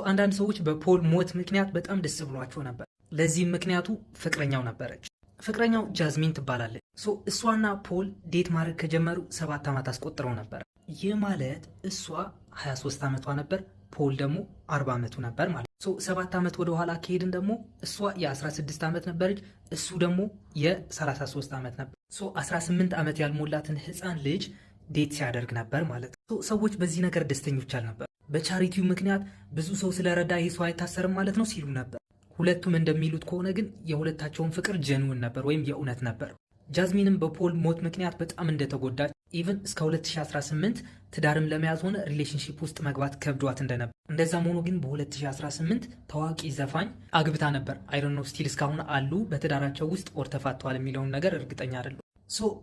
አንዳንድ ሰዎች በፖል ሞት ምክንያት በጣም ደስ ብሏቸው ነበር። ለዚህም ምክንያቱ ፍቅረኛው ነበረች። ፍቅረኛው ጃዝሚን ትባላለች። እሷና ፖል ዴት ማድረግ ከጀመሩ 7 ዓመት አስቆጥረው ነበር። ይህ ማለት እሷ 23 ዓመቷ ነበር፣ ፖል ደግሞ 40 ዓመቱ ነበር ማለት ነው። 7 ዓመት ወደ ኋላ ከሄድን ደግሞ እሷ የ16 ዓመት ነበረች፣ እሱ ደግሞ የ33 ዓመት ነበር። 18 ዓመት ያልሞላትን ህፃን ልጅ ዴት ሲያደርግ ነበር ማለት ነው። ሰዎች በዚህ ነገር ደስተኞች አልነበር። በቻሪቲው ምክንያት ብዙ ሰው ስለረዳ ይህ ሰው አይታሰርም ማለት ነው ሲሉ ነበር። ሁለቱም እንደሚሉት ከሆነ ግን የሁለታቸውን ፍቅር ጀንውን ነበር ወይም የእውነት ነበር። ጃዝሚንም በፖል ሞት ምክንያት በጣም እንደተጎዳች ኢቭን እስከ 2018 ትዳርም ለመያዝ ሆነ ሪሌሽንሺፕ ውስጥ መግባት ከብዷት እንደነበር፣ እንደዛም ሆኖ ግን በ2018 ታዋቂ ዘፋኝ አግብታ ነበር። አይዶንት ኖ ስቲል እስካሁን አሉ በትዳራቸው ውስጥ ኦር ተፋተዋል የሚለውን ነገር እርግጠኛ አይደለም።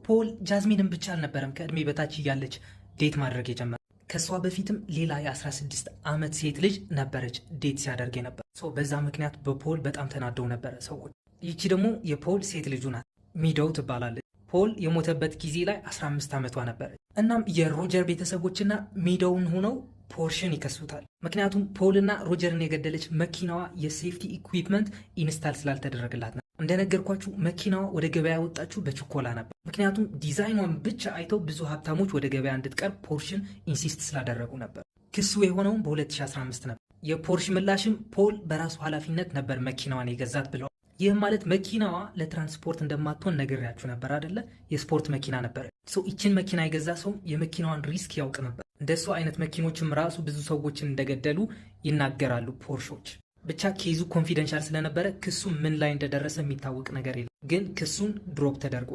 ፖል ጃዝሚንን ብቻ አልነበረም ከእድሜ በታች እያለች ዴት ማድረግ የጀመረ። ከሷ በፊትም ሌላ የ16 ዓመት ሴት ልጅ ነበረች ዴት ሲያደርግ ነበር። በዛ ምክንያት በፖል በጣም ተናደው ነበረ ሰዎች። ይቺ ደግሞ የፖል ሴት ልጁ ናት፣ ሚዶው ትባላለች። ፖል የሞተበት ጊዜ ላይ 15 ዓመቷ ነበረች። እናም የሮጀር ቤተሰቦችና ሚዶውን ሆነው ፖርሽን ይከሱታል። ምክንያቱም ፖልና ሮጀርን የገደለች መኪናዋ የሴፍቲ ኢኩዊፕመንት ኢንስታል ስላልተደረገላት ነው። እንደነገርኳችሁ መኪናዋ ወደ ገበያ ወጣችሁ በችኮላ ነበር። ምክንያቱም ዲዛይኗን ብቻ አይተው ብዙ ሀብታሞች ወደ ገበያ እንድትቀርብ ፖርሽን ኢንሲስት ስላደረጉ ነበር። ክሱ የሆነውም በ2015 ነበር። የፖርሽ ምላሽም ፖል በራሱ ኃላፊነት ነበር መኪናዋን የገዛት ብለዋል። ይህም ማለት መኪናዋ ለትራንስፖርት እንደማትሆን ነግሬያችሁ ነበር አይደለ? የስፖርት መኪና ነበር። ይችን መኪና የገዛ ሰው የመኪናዋን ሪስክ ያውቅ ነበር። እንደሱ አይነት መኪኖችም ራሱ ብዙ ሰዎችን እንደገደሉ ይናገራሉ ፖርሾች። ብቻ ኬዙ ኮንፊደንሻል ስለነበረ ክሱ ምን ላይ እንደደረሰ የሚታወቅ ነገር የለም። ግን ክሱን ድሮፕ ተደርጓል።